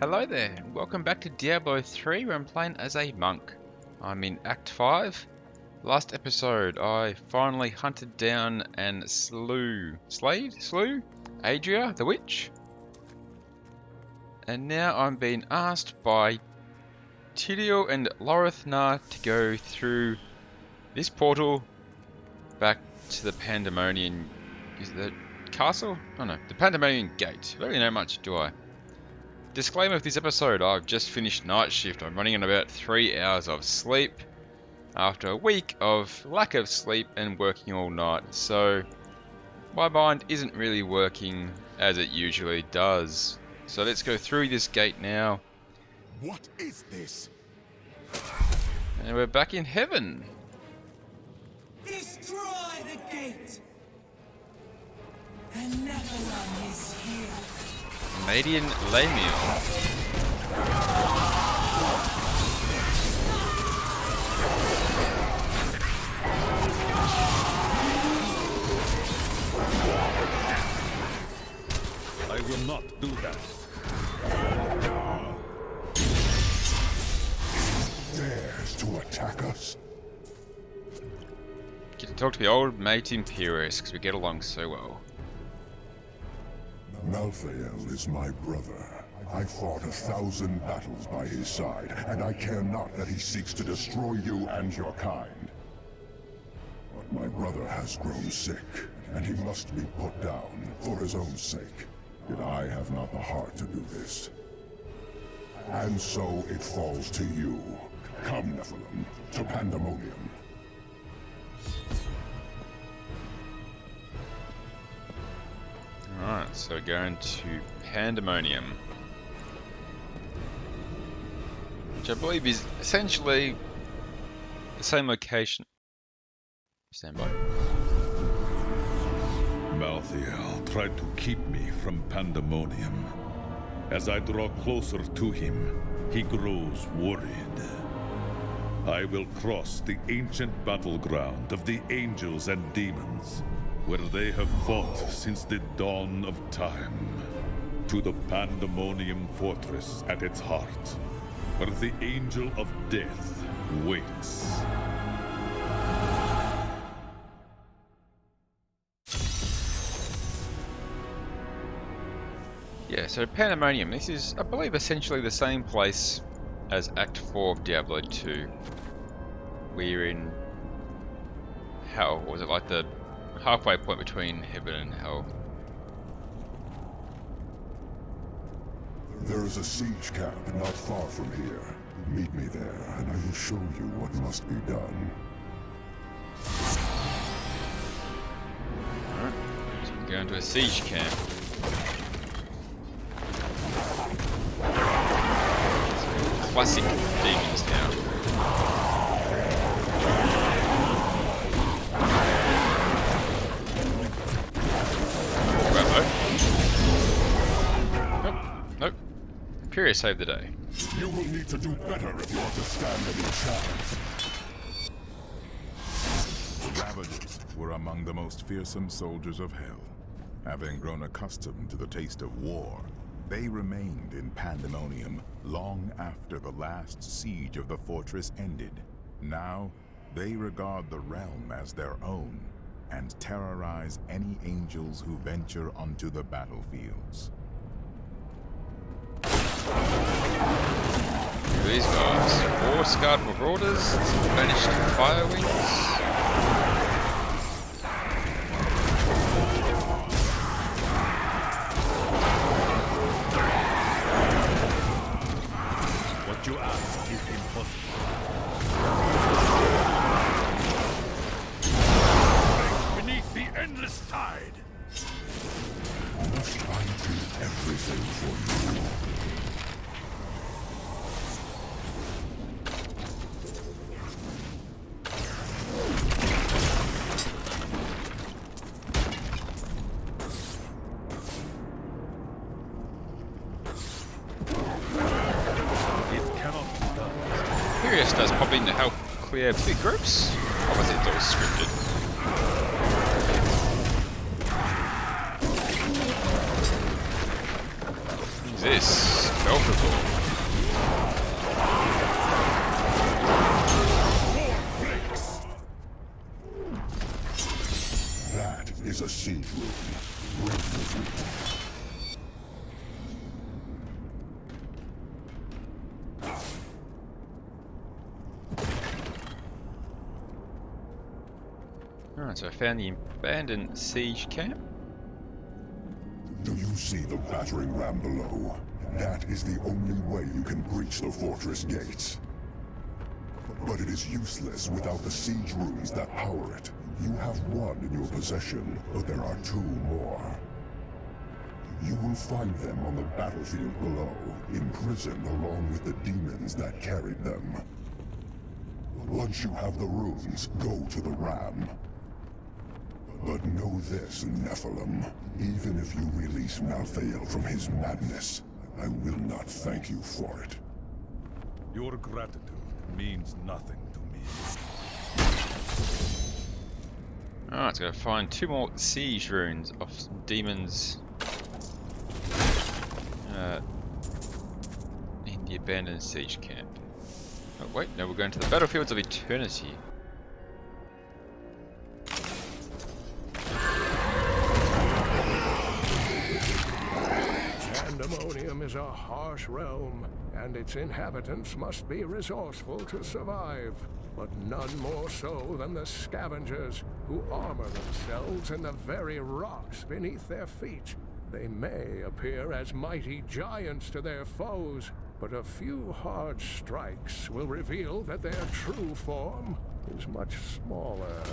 Hello there, welcome back to Diablo 3 where I'm playing as a monk. I'm in Act 5. Last episode I finally hunted down and slew Adria the witch. And now I'm being asked by Tidio and Lorithna to go through this portal back to the Pandemonium. Is it the castle? Oh no, the Pandemonium Gate. I don't really know much, do I? Disclaimer of this episode, I've just finished night shift. I'm running on about 3 hours of sleep after a week of lack of sleep and working all night. So my mind isn't really working as it usually does. So let's go through this gate now. What is this? And we're back in heaven. Destroy the gate! And Nephilim is here. Canadian Lamiel. I will not do that. Dares to attack us? Get to talk to the old mate Imperius because we get along so well. Malthael is my brother. I fought 1,000 battles by his side, and I care not that he seeks to destroy you and your kind. But my brother has grown sick, and he must be put down for his own sake. Yet I have not the heart to do this. And so it falls to you. Come, Nephilim, to Pandemonium. Alright, so going to Pandemonium. Which I believe is essentially the same location. Stand by. Malthael tried to keep me from Pandemonium. As I draw closer to him, he grows worried. I will cross the ancient battleground of the angels and demons, where they have fought since the dawn of time, to the Pandemonium Fortress at its heart, where the Angel of Death waits. Yeah, so Pandemonium, this is, I believe, essentially the same place as Act 4 of Diablo 2. We're in hell, or was it like the halfway point between heaven and hell? There is a siege camp not far from here. Meet me there, and I will show you what must be done. Alright, so we're going to a siege camp. Classic demons now. Nope. Imperius saved the day. You will need to do better if you are to stand any chance. Ravagers were among the most fearsome soldiers of hell. Having grown accustomed to the taste of war, they remained in Pandemonium long after the last siege of the fortress ended. Now, they regard the realm as their own and terrorize any angels who venture onto the battlefields. These guys. War-scarred marauders, banished fire wings. What you ask is impossible. Beneath the endless tide. Must I do everything for you? Imperius does pop in to help clear big groups. Obviously it's all scripted. Who's this? Ultra Ball. That is a siege room. Bring with me. Alright, so I found the abandoned siege camp. Do you see the battering ram below? That is the only way you can breach the fortress gates. But it is useless without the siege rooms that power it. You have one in your possession, but there are two more. You will find them on the battlefield below, imprisoned along with the demons that carried them. Once you have the runes, go to the ram. But know this, Nephilim. Even if you release Malthael from his madness, I will not thank you for it. Your gratitude means nothing to me. Alright, so gotta find 2 more siege runes of some demons in the abandoned siege camp. Oh wait, no, we're going to the battlefields of eternity. Pandemonium is a harsh realm, and its inhabitants must be resourceful to survive. But none more so than the scavengers, who armor themselves in the very rocks beneath their feet. They may appear as mighty giants to their foes, but a few hard strikes will reveal that their true form is much smaller.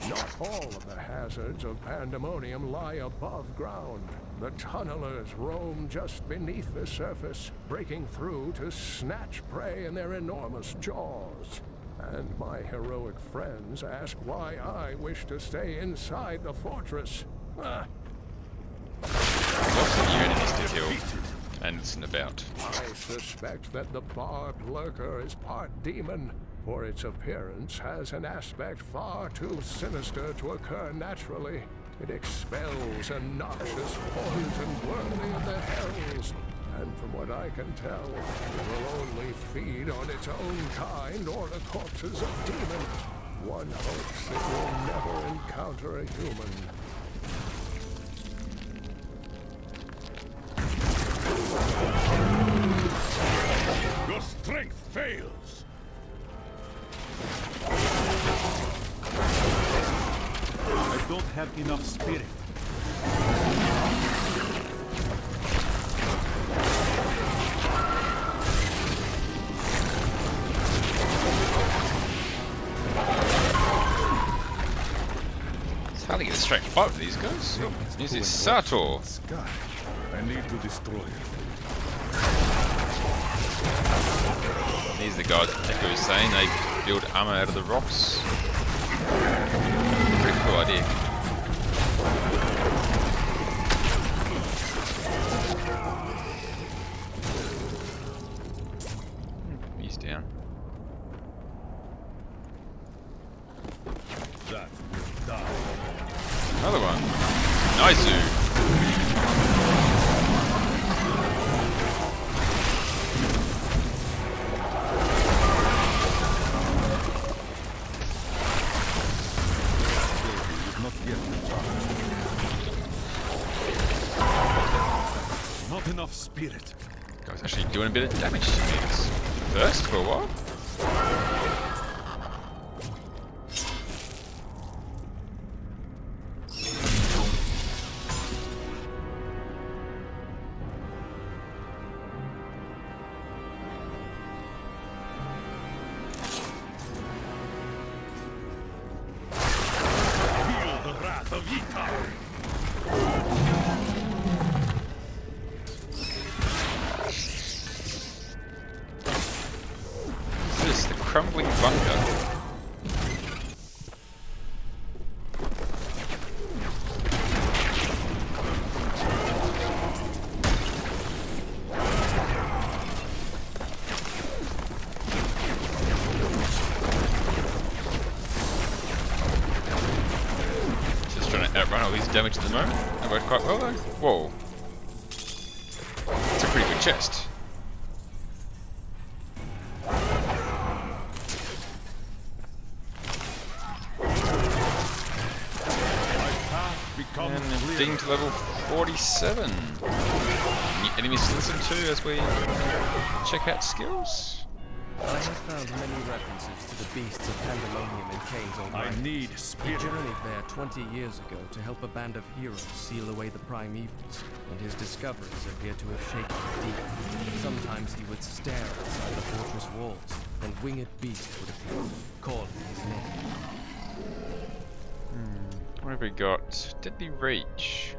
Not all of the hazards of Pandemonium lie above ground. The tunnelers roam just beneath the surface, breaking through to snatch prey in their enormous jaws. And my heroic friends ask why I wish to stay inside the fortress. Lots of new enemies to kill and listen about. I suspect that the barbed lurker is part demon, for its appearance has an aspect far too sinister to occur naturally. It expels a noxious poison worthy of the hells, and from what I can tell, it will only feed on its own kind or the corpses of demons. One hopes it will never encounter a human. Your strength fails. I don't have enough spirit. It's hard to get a straight fight with these guys. This is Sator. Sky. I need to destroy it. These are the guys that Echo was saying, they build armor out of the rocks. Pretty cool idea. He's down. That will die. Another one. Naizu. Not enough spirit. Guy's actually doing a bit of damage to me. It's first for a while. Feel the wrath of Ytar. This is the crumbling bunker. all these damage at the moment. That worked quite well though. Whoa. It's a pretty good chest. And ding to level 47. New enemies to listen to as we check out skills. I have found many references to the beasts of Pandemonium in Kane's old I life. need He spirit. journeyed there 20 years ago to help a band of heroes seal away the prime evils, and his discoveries appear to have shaken the deep. Sometimes he would stare outside the fortress walls, and winged beasts would appear, calling his name. What have we got? Deadly Reach.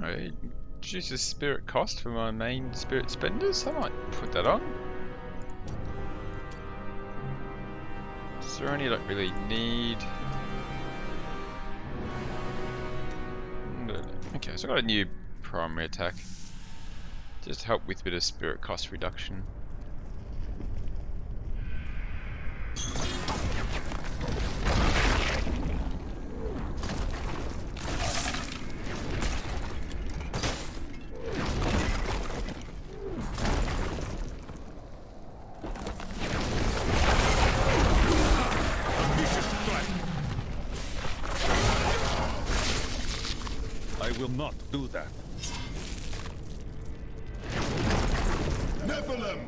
Oh, it reduces spirit cost for my main spirit spenders. I might put that on. Serenity I don't really need. Okay, so I got a new primary attack. Just to help with a bit of spirit cost reduction. I will not do that. Nephilim!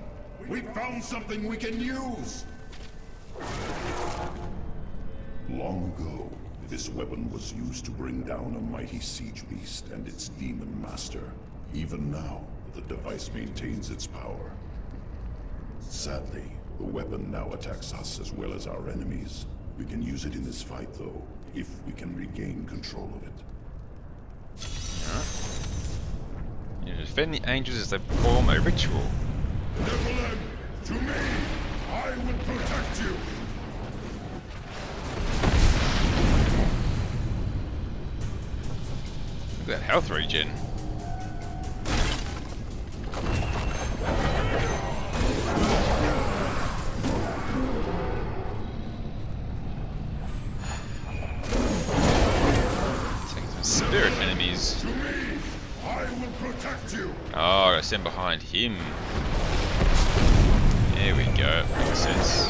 We found something we can use! Long ago, this weapon was used to bring down a mighty siege beast and its demon master. Even now, the device maintains its power. Sadly, the weapon now attacks us as well as our enemies. We can use it in this fight, though, if we can regain control of it. You defend the angels as they perform a ritual. Nephilim, to me! I will protect you! Look at that health regen. Taking some spirit enemies. To me! I will protect you! Oh, I gotta stand behind him. There we go. Makes sense.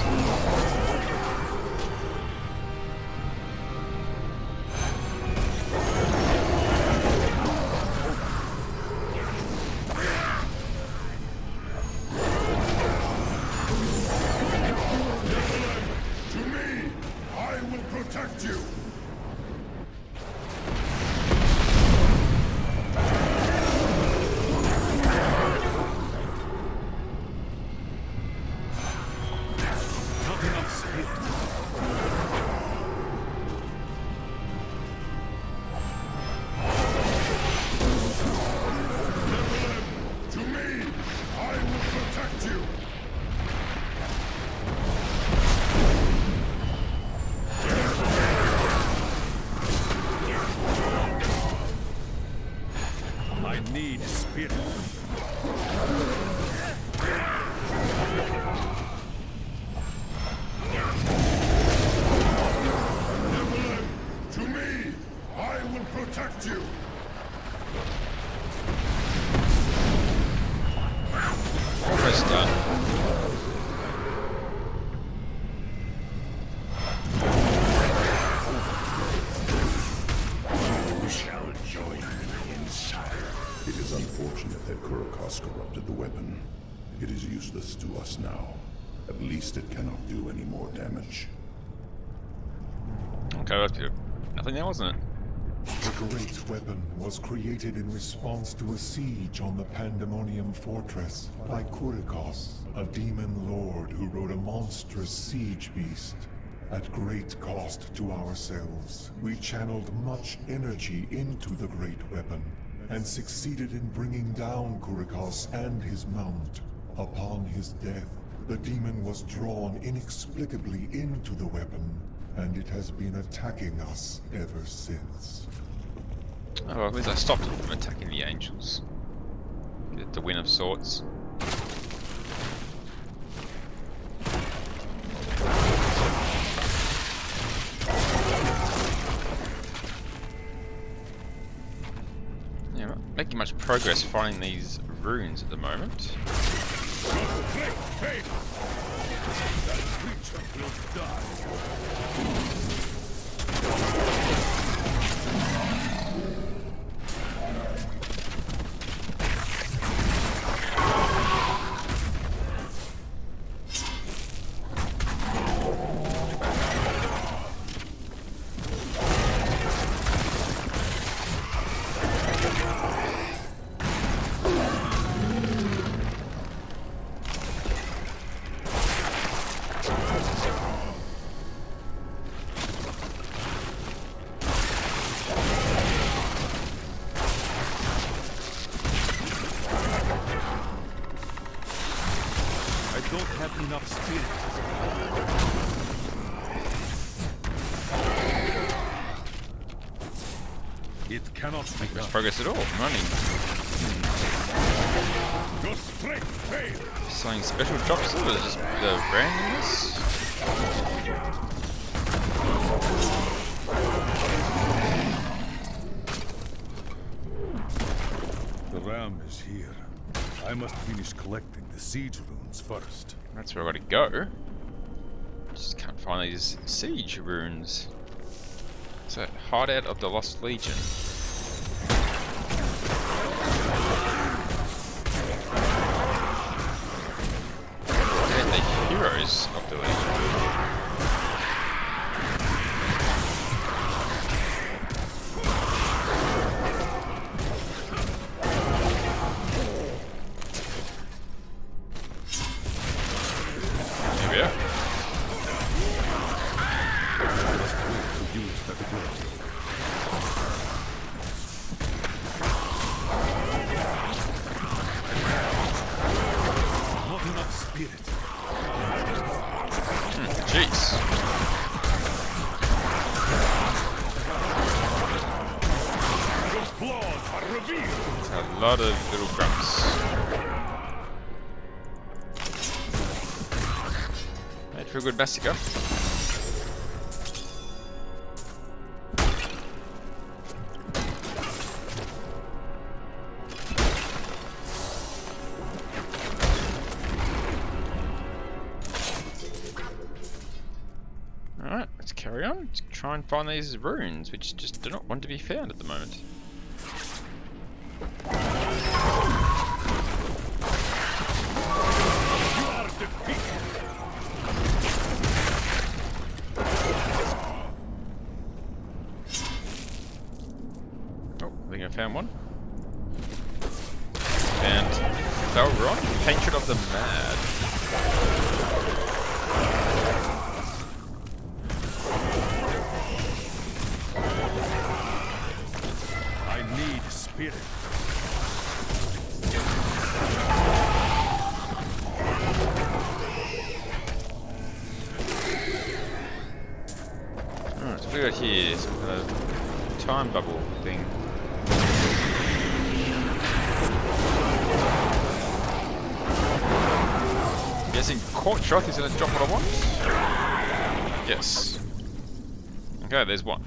To me! I will protect you! Not enough spirit. Nephilim, to me! I will protect you! I need spirit. Nephilim, to me! I will protect you! Almost done. You shall join me inside. It is unfortunate that Kurokos corrupted the weapon. It is useless to us now. At least it cannot do any more damage. Okay, that's good. Nothing there, wasn't it? The great weapon was created in response to a siege on the Pandemonium fortress by Kurokos, a demon lord who rode a monstrous siege beast. At great cost to ourselves, we channeled much energy into the great weapon and succeeded in bringing down Kurokos and his mount. Upon his death, the demon was drawn inexplicably into the weapon, and it has been attacking us ever since. Oh, well, at least I stopped it from attacking the angels. Get the win of sorts. making much progress finding these runes at the moment. Enough spirit. It cannot be Much done. progress at all. Running. Your strength fails. Selling special drops or just the randomness? The ram is here. I must finish collecting the siege runes first. That's where I gotta go. Just can't find these siege runes. It's a hideout of the Lost Legion. And the heroes of the Legion. Jeez. It's a lot of little grumps. Made for a good massacre. Alright, let's carry on. Let's try and find these runes, which just do not want to be found at the moment. Oh, I think I found one. And Thalron, Patron of the Mad. Spirit. Alright, so we got here some kind of time bubble thing. Guessing Court Shot is going to drop what I want? Yes. Okay, there's one.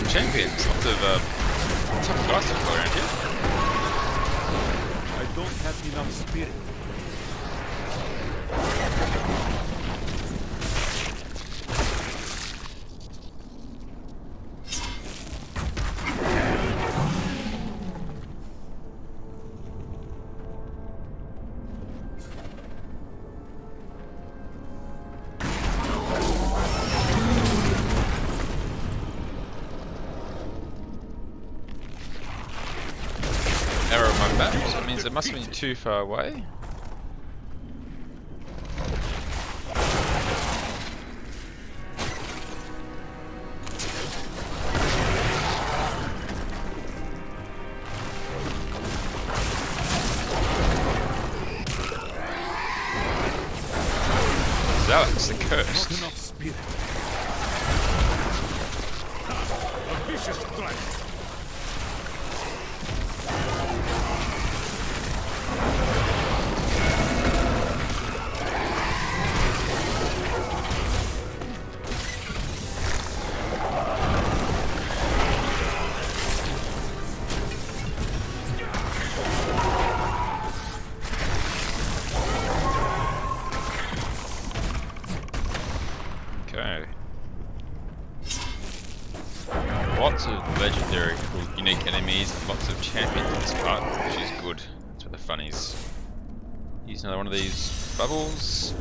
Champions, lots of tough guys to go around here. I don't have enough spirit. Arrow on my map, so it means it mustn't be too far away. Alex, the cursed. Not enough spirit. A vicious strike. lots of legendary, cool, unique enemies, and lots of champions in this part, which is good. That's where the fun is. Use another one of these bubbles.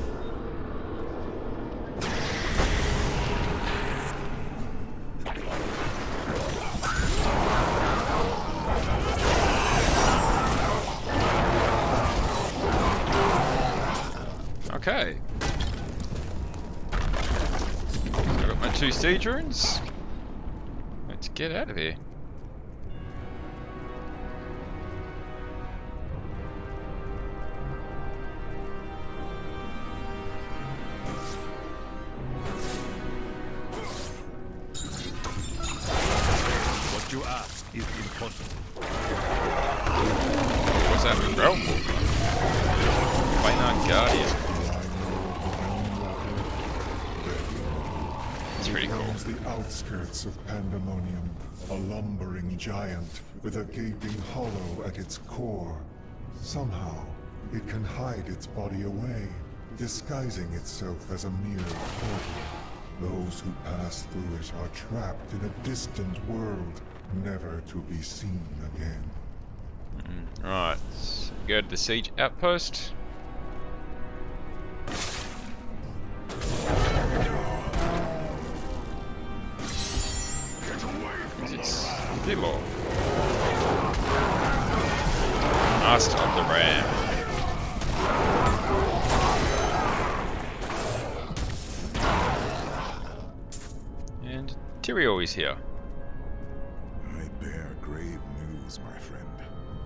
Okay. I've got my 2 siege runes. Let's get out of here. What you ask is impossible. What's that with Realm? Planar Guardian. It's pretty cool. Roams the outskirts of Pandemonium, a lumbering giant with a gaping hollow at its core. Somehow, it can hide its body away, disguising itself as a mere portal. Those who pass through it are trapped in a distant world, never to be seen again. Right, so go to the siege outpost. It's Diablo. Master of the Ram. And Tyrael is here. I bear grave news, my friend.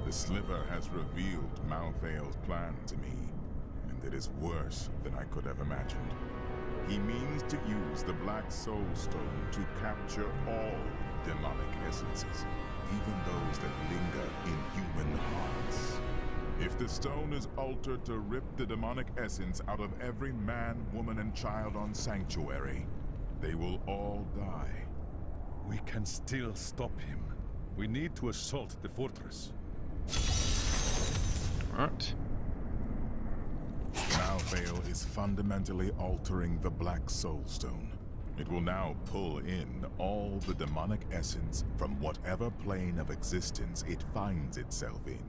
The Sliver has revealed Malthael's plan to me, and it is worse than I could have imagined. He means to use the Black Soul Stone to capture all demonic essences, even those that linger in human hearts. If the stone is altered to rip the demonic essence out of every man, woman, and child on Sanctuary, they will all die. We can still stop him. We need to assault the fortress. Alright. Malthael is fundamentally altering the Black Soul Stone. It will now pull in all the demonic essence from whatever plane of existence it finds itself in.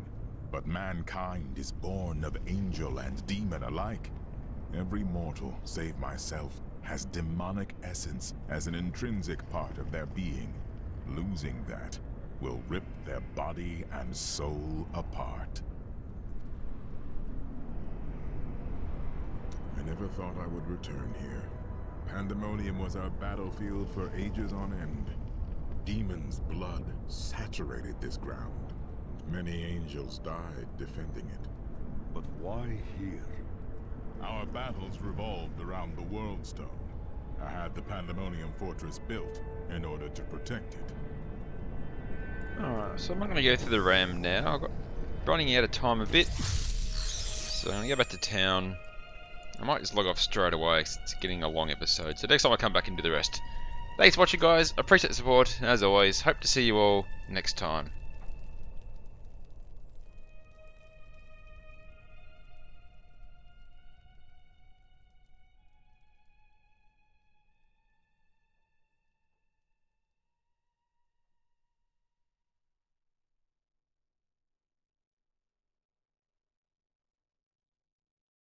But mankind is born of angel and demon alike. Every mortal, save myself, has demonic essence as an intrinsic part of their being. Losing that will rip their body and soul apart. I never thought I would return here. Pandemonium was our battlefield for ages on end. Demons' blood saturated this ground. Many angels died defending it. But why here? Our battles revolved around the World Stone. I had the Pandemonium Fortress built in order to protect it. Alright, so I'm not going to go through the Ram now. I've got running out of time a bit. So I'm going to go back to town. I might just log off straight away because it's getting a long episode. So next time I come back and do the rest. Thanks for watching, guys. I appreciate the support. And as always, hope to see you all next time.